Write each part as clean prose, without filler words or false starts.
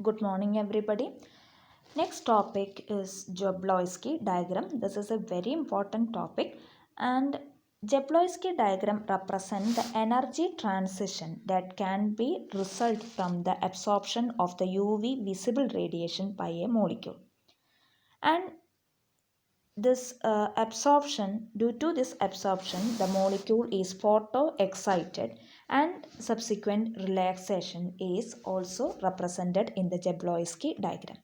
Good morning, everybody. Next topic is Jablonski diagram. This is a very important topic, and Jablonski diagram represents the energy transition that can be result from the absorption of the UV visible radiation by a molecule. And due to this absorption, the molecule is photo excited, and subsequent relaxation is also represented in the Jablonski diagram.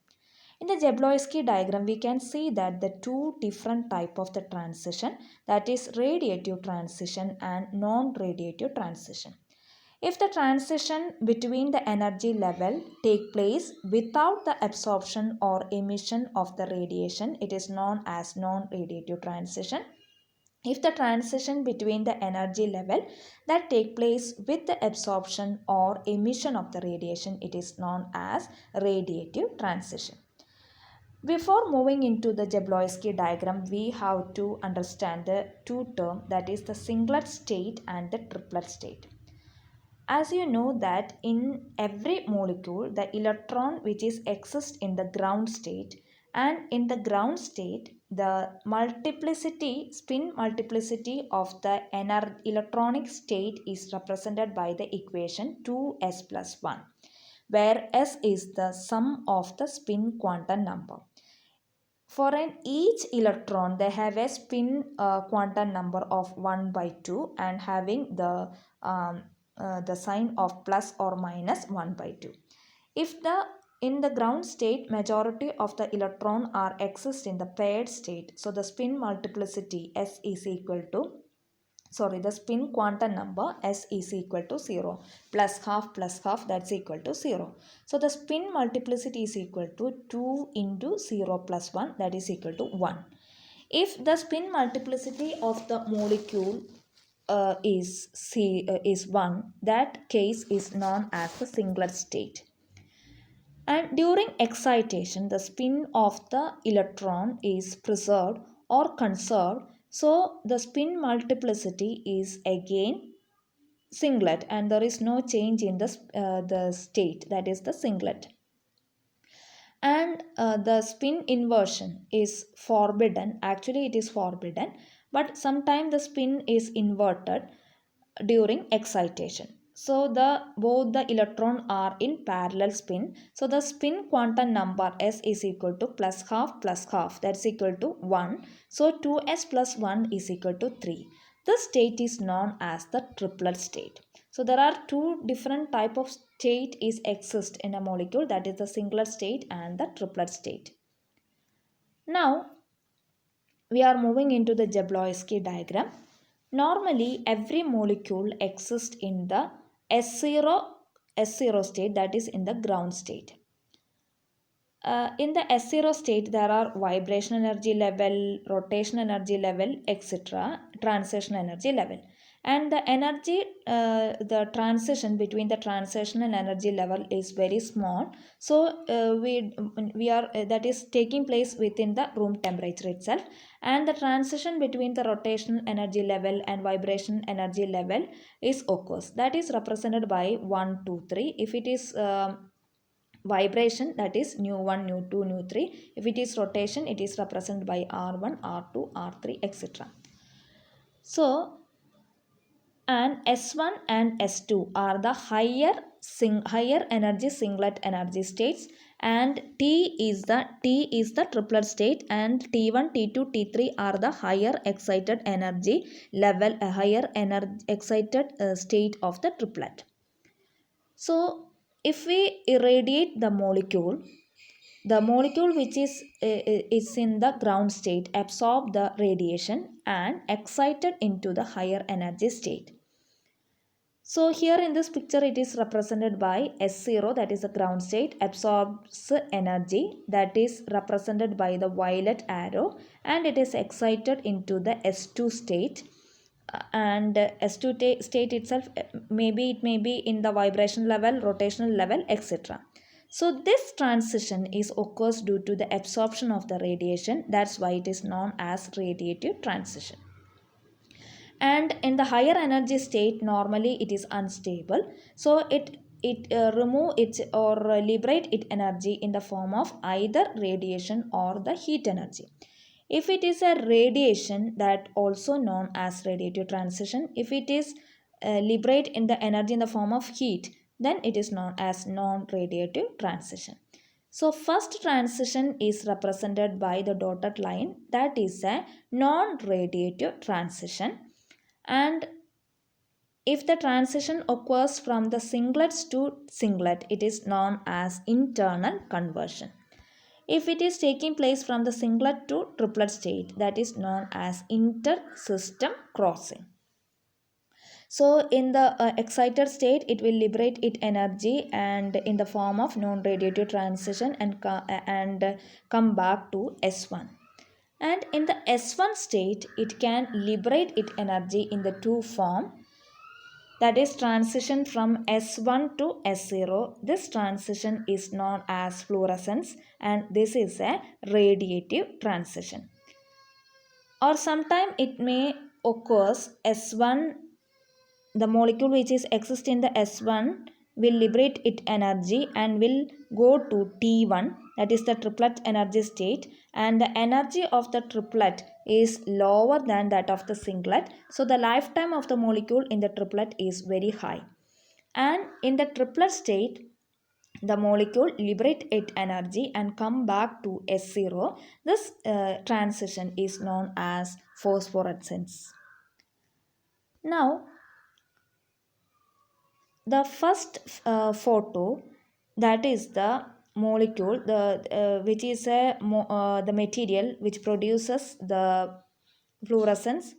In the Jablonski diagram, we can see that the two different type of the transition, that is radiative transition and non-radiative transition. If the transition between the energy level take place without the absorption or emission of the radiation, it is known as non-radiative transition. If the transition between the energy level that take place with the absorption or emission of the radiation, it is known as radiative transition. Before moving into the Jablonski diagram, we have to understand the two terms, that is the singlet state and the triplet state. As you know that in every molecule, the electron which is exists in the ground state, and in the ground state, the spin multiplicity of the electronic state is represented by the equation 2s plus 1, where s is the sum of the spin quantum number. For each electron, they have a spin quantum number of 1 by 2 and having the sign of plus or minus 1 by 2. If in the ground state, majority of the electron are exist in the paired state, so the spin multiplicity S is equal to, the spin quantum number S is equal to 0, plus half, that's equal to 0. So the spin multiplicity is equal to 2 into 0 plus 1, that is equal to 1. If the spin multiplicity of the molecule is 1, that case is known as the singlet state. And during excitation, the spin of the electron is preserved or conserved. So the spin multiplicity is again singlet, and there is no change in the state, that is the singlet. And the spin inversion is forbidden. Actually, it is forbidden, but sometimes the spin is inverted during excitation. So both the electron are in parallel spin. So the spin quantum number S is equal to plus half, that's equal to 1. So 2s plus 1 is equal to 3. This state is known as the triplet state. So there are two different type of state is exist in a molecule, that is the singlet state and the triplet state. Now we are moving into the Jablonski diagram. Normally, every molecule exists in the S0 state, that is in the ground state. In the S0 state, there are vibration energy level, rotation energy level, etc., transition energy level. And the transition between the transition and energy level is very small. So we are that is taking place within the room temperature itself. And the transition between the rotational energy level and vibration energy level is occurs. That is represented by 1, 2, 3. If it is vibration, that is nu1, nu2, nu3. If it is rotation, it is represented by r1, r2, r3, etc. So and S1 and S2 are the higher energy singlet energy states, and T is the triplet state, and T1, T2, T3 are the higher excited energy level, higher energy excited state of the triplet. So if we irradiate the molecule which is in the ground state absorb the radiation and excited into the higher energy state. So here in this picture it is represented by S0, that is the ground state, absorbs energy, that is represented by the violet arrow, and it is excited into the S2 state. And S2 state itself, maybe it may be in the vibration level, rotational level, etc. So this transition is occurs due to the absorption of the radiation. That's why it is known as radiative transition. And in the higher energy state, normally it is unstable. So it remove it or liberate its energy in the form of either radiation or the heat energy. If it is a radiation, that also known as radiative transition. If it is liberate in the energy in the form of heat, then it is known as non-radiative transition. So first transition is represented by the dotted line, that is a non-radiative transition. And if the transition occurs from the singlets to singlet, it is known as internal conversion. If it is taking place from the singlet to triplet state, that is known as inter-system crossing. So in the excited state, it will liberate its energy and in the form of non-radiative transition and come back to S1. And in the S1 state, it can liberate its energy in the two form, that is transition from S1 to S0. This transition is known as fluorescence and this is a radiative transition. Or sometime it may occurs S1, the molecule which is exist in the S1 will liberate its energy and will go to T1, that is the triplet energy state, and the energy of the triplet is lower than that of the singlet, so the lifetime of the molecule in the triplet is very high. And in the triplet state, the molecule liberate its energy and come back to S0. This transition is known as phosphorescence. Now the first photo, that is the molecule which is the material which produces the fluorescence,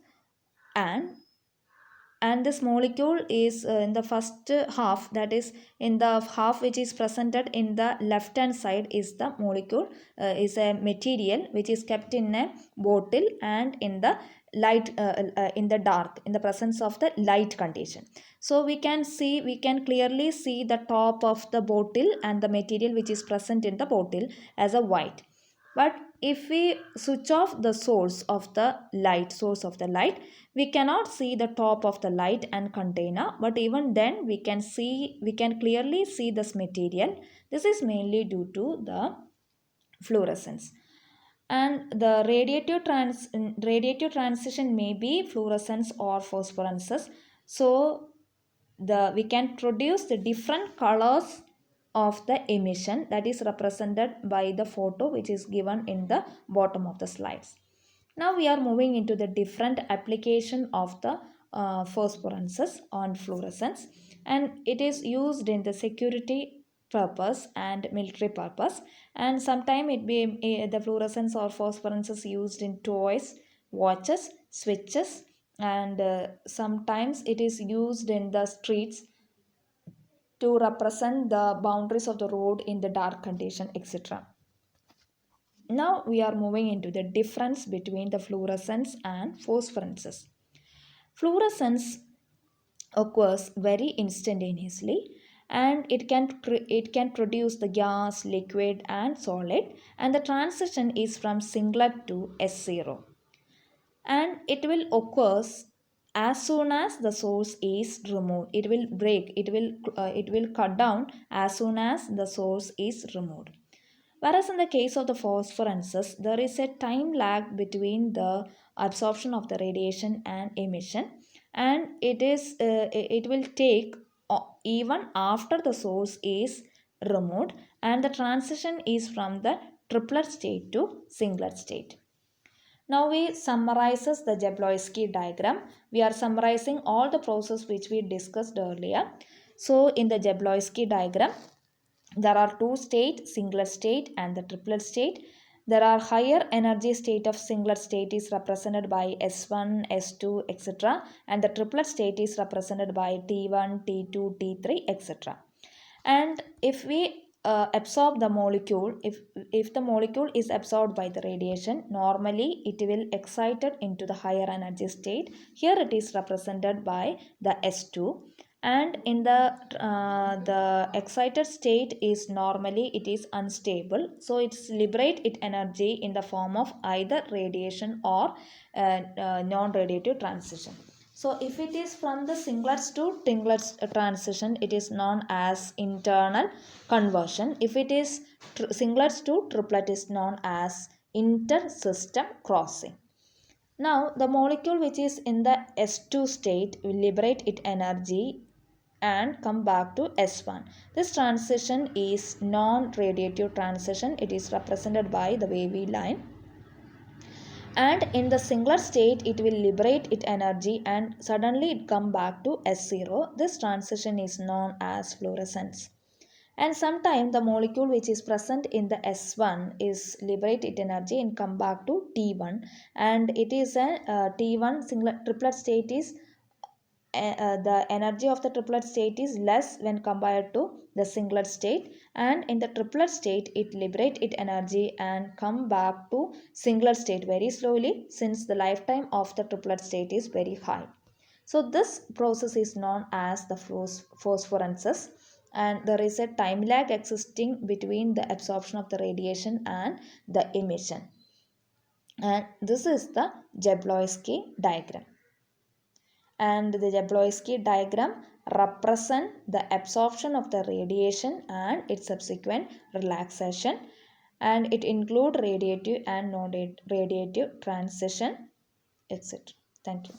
and this molecule is in the first half, that is in the half which is presented in the left hand side is the molecule, is a material which is kept in a bottle and in the light in the dark, in the presence of the light condition. So we can clearly see the top of the bottle and the material which is present in the bottle as a white. But if we switch off the source of the light, we cannot see the top of the light and container, but even then we can clearly see this material. This is mainly due to the fluorescence. And the radiative transition may be fluorescence or phosphorescence. So we can produce the different colors of the emission, that is represented by the photo which is given in the bottom of the slides. Now we are moving into the different application of the phosphorescence on fluorescence, and it is used in the security purpose and military purpose, and sometimes the fluorescence or phosphorescence is used in toys, watches, switches, and sometimes it is used in the streets to represent the boundaries of the road in the dark condition, etc. Now we are moving into the difference between the fluorescence and phosphorescence. Fluorescence occurs very instantaneously, and it can produce the gas, liquid and solid, and the transition is from singlet to S0, and it will occurs as soon as the source is removed. It will cut down as soon as the source is removed. Whereas in the case of the phosphorescence, there is a time lag between the absorption of the radiation and emission, and it will take even after the source is removed, and the transition is from the triplet state to singlet state. Now we summarizes the Jablonski diagram. We are summarizing all the process which we discussed earlier. So in the Jablonski diagram, there are two states, singlet state and the triplet state. There are higher energy state of singlet state is represented by S1, S2, etc. And the triplet state is represented by T1, T2, T3, etc. And if we absorb the molecule, if the molecule is absorbed by the radiation, normally it will excited into the higher energy state. Here it is represented by the S2, and in the excited state is normally it is unstable, so it's liberate its energy in the form of either radiation or non-radiative transition. So if it is from the singlets to tringlets transition, it is known as internal conversion. If it is singlets to triplet, is known as inter-system crossing. Now the molecule which is in the S2 state will liberate its energy and come back to S1. This transition is non-radiative transition. It is represented by the wavy line, and in the singlet state it will liberate its energy and suddenly it come back to S0. This transition is known as fluorescence. And sometimes the molecule which is present in the S1 is liberate its energy and come back to T1, and it is a T1 singlet triplet state is the energy of the triplet state is less when compared to the singlet state, and in the triplet state it liberate its energy and come back to singlet state very slowly, since the lifetime of the triplet state is very high. So this process is known as the phosphorescence, and there is a time lag existing between the absorption of the radiation and the emission, and this is the Jablonski diagram. And the Jablonski diagram represent the absorption of the radiation and its subsequent relaxation, and it include radiative and non-radiative transition, etc. Thank you.